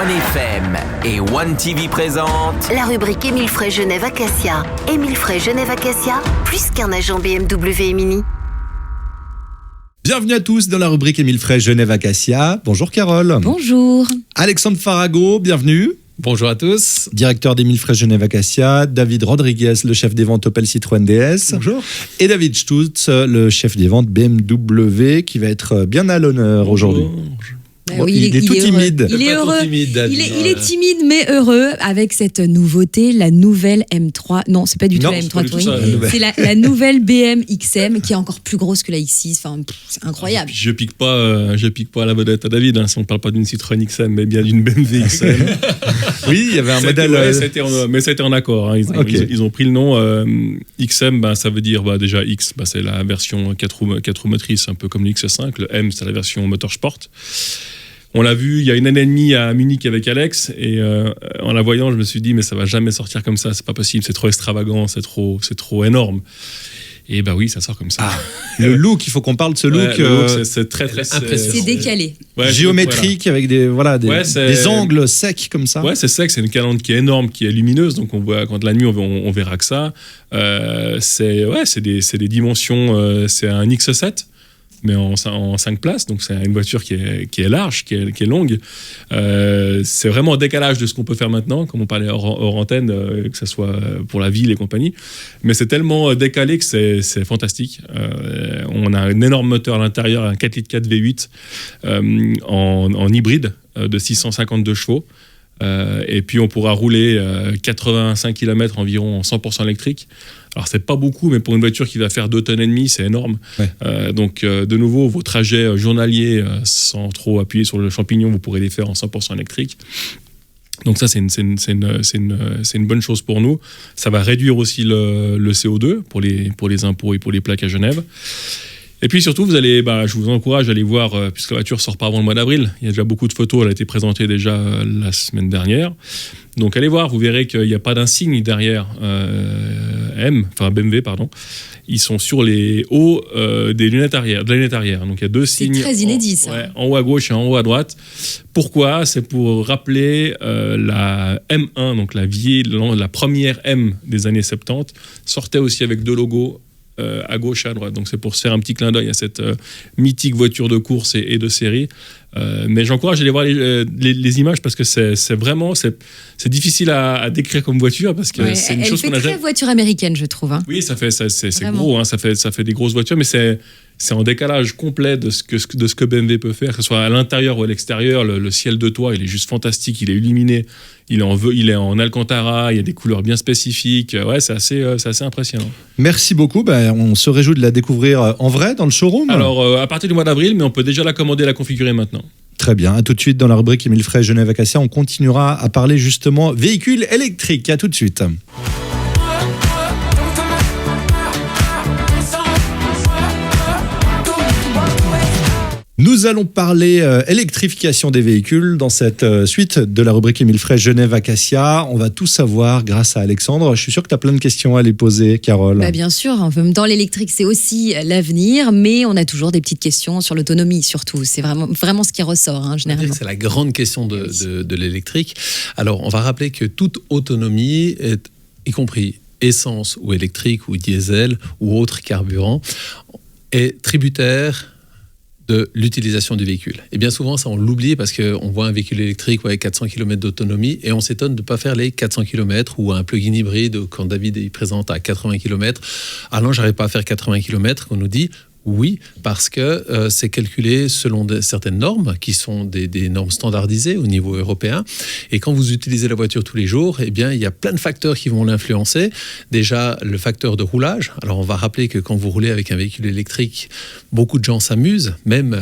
OneFM et One TV présentent la rubrique Émile Frey Genève Acacia. Émile Frey Genève Acacia, plus qu'un agent BMW et Mini. Bienvenue à tous dans la rubrique Émile Frey Genève Acacia. Bonjour Carole. Bonjour. Alexandre Farago, bienvenue. Bonjour à tous. Directeur d'Émile Frey Genève Acacia. David Rodriguez, le chef des ventes Opel Citroën DS. Bonjour. Et David Stutz, le chef des ventes BMW, qui va être bien à l'honneur aujourd'hui. Bon, Oui, il est tout timide. Il est heureux. Timide, David. Il est timide mais heureux avec cette nouveauté, la nouvelle M3. Non, c'est pas du tout Non, la c'est M3 pas du tout Touring. ça, C'est la nouvelle BM XM qui est encore plus grosse que la X6. Enfin, c'est incroyable. Je pique pas la vedette à David, si on parle pas d'une Citroën XM, mais bien d'une BMW XM. Oui, il y avait un modèle. Ouais, ça a été en accord. Ils ont pris le nom XM, ça veut dire déjà X, c'est la version 4 roues motrices, un peu comme le XS5. Le M, c'est la version moteur sport. On l'a vu il y a une année et demie à Munich avec Alex, et en la voyant, je me suis dit mais ça va jamais sortir comme ça, c'est pas possible, c'est trop extravagant, c'est trop énorme. Et oui, ça sort comme ça. Le look, il faut qu'on parle de ce look. Le look, c'est très impressionnant. C'est décalé. Géométrique, avec des angles secs comme ça. Ouais, c'est sec, c'est une calandre qui est énorme, qui est lumineuse, donc on voit quand la nuit on verra que ça. C'est des dimensions, c'est un X7. Mais en 5 places, donc c'est une voiture qui est large, qui est longue. C'est vraiment un décalage de ce qu'on peut faire maintenant, comme on parlait hors antenne, que ce soit pour la ville et compagnie. Mais c'est tellement décalé que c'est fantastique. On a un énorme moteur à l'intérieur, un 4 litres 4 V8 en hybride de 652 chevaux. Et puis on pourra rouler 85 km environ en 100% électrique. Alors c'est pas beaucoup, mais pour une voiture qui va faire 2,5 tonnes, c'est énorme. Ouais. Donc de nouveau, vos trajets journaliers, sans trop appuyer sur le champignon, vous pourrez les faire en 100% électrique. Donc ça, c'est une bonne chose pour nous. Ça va réduire aussi le CO2 pour les impôts et pour les plaques à Genève. Et puis surtout, vous allez, je vous encourage à aller voir, puisque la voiture ne sort pas avant le mois d'avril. Il y a déjà beaucoup de photos, elle a été présentée déjà la semaine dernière. Donc allez voir, vous verrez qu'il n'y a pas d'insigne derrière BMW, pardon. Ils sont sur les hauts de la lunette arrière. Donc il y a deux signes. C'est très inédit, ça. Ouais, en haut à gauche et en haut à droite. Pourquoi ? C'est pour rappeler la M1, donc la première M des années 70, sortait aussi avec deux logos à gauche et à droite. Donc c'est pour se faire un petit clin d'œil à cette mythique voiture de course et de série. Mais j'encourage à aller voir les images parce que c'est vraiment difficile à décrire comme voiture parce que c'est une chose qu'on a Elle fait très voiture américaine, je trouve. Oui, c'est gros, ça fait des grosses voitures, mais c'est en décalage complet de ce que BMW peut faire, que ce soit à l'intérieur ou à l'extérieur. Le ciel de toit, il est juste fantastique, il est illuminé, il est en Alcantara, il y a des couleurs bien spécifiques. Ouais, c'est assez impressionnant. Merci beaucoup. On se réjouit de la découvrir en vrai dans le showroom. Alors, à partir du mois d'avril, mais on peut déjà la commander et la configurer maintenant. Très bien. À tout de suite dans la rubrique Émile Frey Genève Acacia. On continuera à parler justement véhicules électriques. À tout de suite. Nous allons parler électrification des véhicules dans cette suite de la rubrique Émile Frey Genève Acacia. On va tout savoir grâce à Alexandre. Je suis sûr que tu as plein de questions à les poser, Carole. Bien sûr, en même temps l'électrique c'est aussi l'avenir, mais on a toujours des petites questions sur l'autonomie surtout. C'est vraiment ce qui ressort généralement. C'est la grande question de l'électrique. Alors on va rappeler que toute autonomie, y compris essence ou électrique ou diesel ou autre carburant, est tributaire de l'utilisation du véhicule. Et bien souvent, ça on l'oublie parce qu'on voit un véhicule électrique avec 400 km d'autonomie et on s'étonne de ne pas faire les 400 km ou un plug-in hybride quand David il présente à 80 km. Ah non, j'arrive pas à faire 80 km, qu'on nous dit. Oui, parce que c'est calculé selon certaines normes qui sont des normes standardisées au niveau européen. Et quand vous utilisez la voiture tous les jours, il y a plein de facteurs qui vont l'influencer. Déjà, le facteur de roulage. Alors, on va rappeler que quand vous roulez avec un véhicule électrique, beaucoup de gens s'amusent, même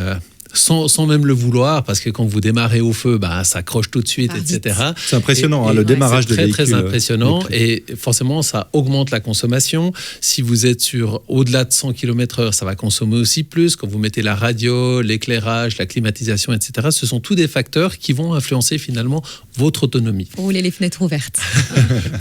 sans même le vouloir, parce que quand vous démarrez au feu, ça accroche tout de suite, etc. C'est impressionnant, le démarrage de véhicule. C'est très impressionnant et forcément, ça augmente la consommation. Si vous êtes sur au-delà de 100 km/h, ça va consommer aussi plus. Quand vous mettez la radio, l'éclairage, la climatisation, etc., ce sont tous des facteurs qui vont influencer finalement votre autonomie. Pour rouler les fenêtres ouvertes.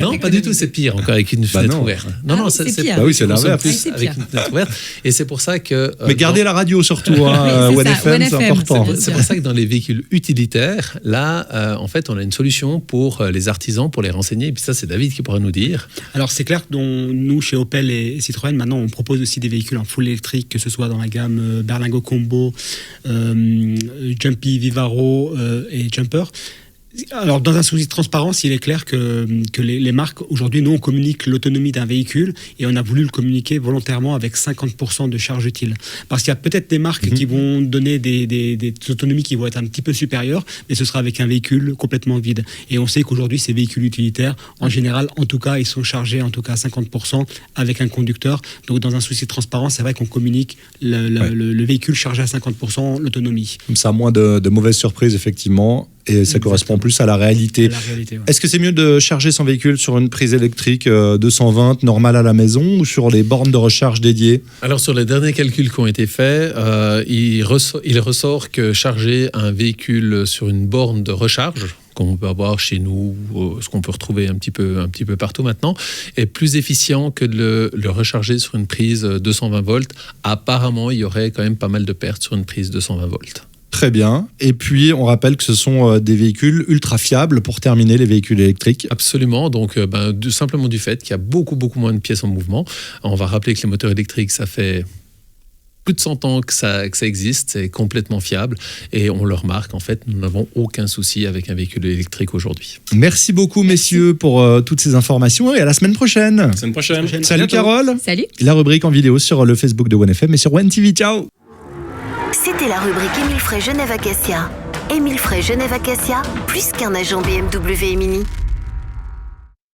Non, pas du tout, c'est pire encore avec une fenêtre ouverte. Non, c'est pire. Oui, c'est l'inverse. Avec une fenêtre ouverte. Et c'est pour ça que... Mais gardez la radio surtout, OneFM. téléphone, c'est FM, important. c'est bien. C'est pour ça que dans les véhicules utilitaires, là, en fait, on a une solution pour les artisans, pour les renseigner. Et puis ça, c'est David qui pourra nous dire. Alors c'est clair que nous, chez Opel et Citroën, maintenant on propose aussi des véhicules en full électrique, que ce soit dans la gamme Berlingo Combo, Jumpy, Vivaro et Jumper. Alors, dans un souci de transparence, il est clair que les marques, aujourd'hui, nous, on communique l'autonomie d'un véhicule et on a voulu le communiquer volontairement avec 50% de charge utile. Parce qu'il y a peut-être des marques qui vont donner des autonomies qui vont être un petit peu supérieures, mais ce sera avec un véhicule complètement vide. Et on sait qu'aujourd'hui, ces véhicules utilitaires, en général, en tout cas, ils sont chargés en tout cas à 50% avec un conducteur. Donc, dans un souci de transparence, c'est vrai qu'on communique le véhicule chargé à 50% l'autonomie. Comme ça, moins de mauvaises surprises, effectivement. Et ça correspond plus à la réalité. À la réalité, ouais. Est-ce que c'est mieux de charger son véhicule sur une prise électrique 220 normale à la maison ou sur les bornes de recharge dédiées? Alors, sur les derniers calculs qui ont été faits, il ressort que charger un véhicule sur une borne de recharge, qu'on peut avoir chez nous, ce qu'on peut retrouver un petit peu partout maintenant, est plus efficient que de le recharger sur une prise 220 volts. Apparemment, il y aurait quand même pas mal de pertes sur une prise 220 volts. Très bien. Et puis, on rappelle que ce sont des véhicules ultra fiables pour terminer les véhicules électriques. Absolument. Donc, simplement du fait qu'il y a beaucoup moins de pièces en mouvement. On va rappeler que les moteurs électriques, ça fait plus de 100 ans que ça existe. C'est complètement fiable. Et on le remarque, en fait, nous n'avons aucun souci avec un véhicule électrique aujourd'hui. Merci beaucoup, messieurs, pour toutes ces informations et à la semaine prochaine. La semaine prochaine. Salut Carole. Salut. La rubrique en vidéo sur le Facebook de OneFM et sur OneTV. Ciao. C'était la rubrique Émile Frey Genève Acacia. Émile Frey Genève Acacia, plus qu'un agent BMW et Mini.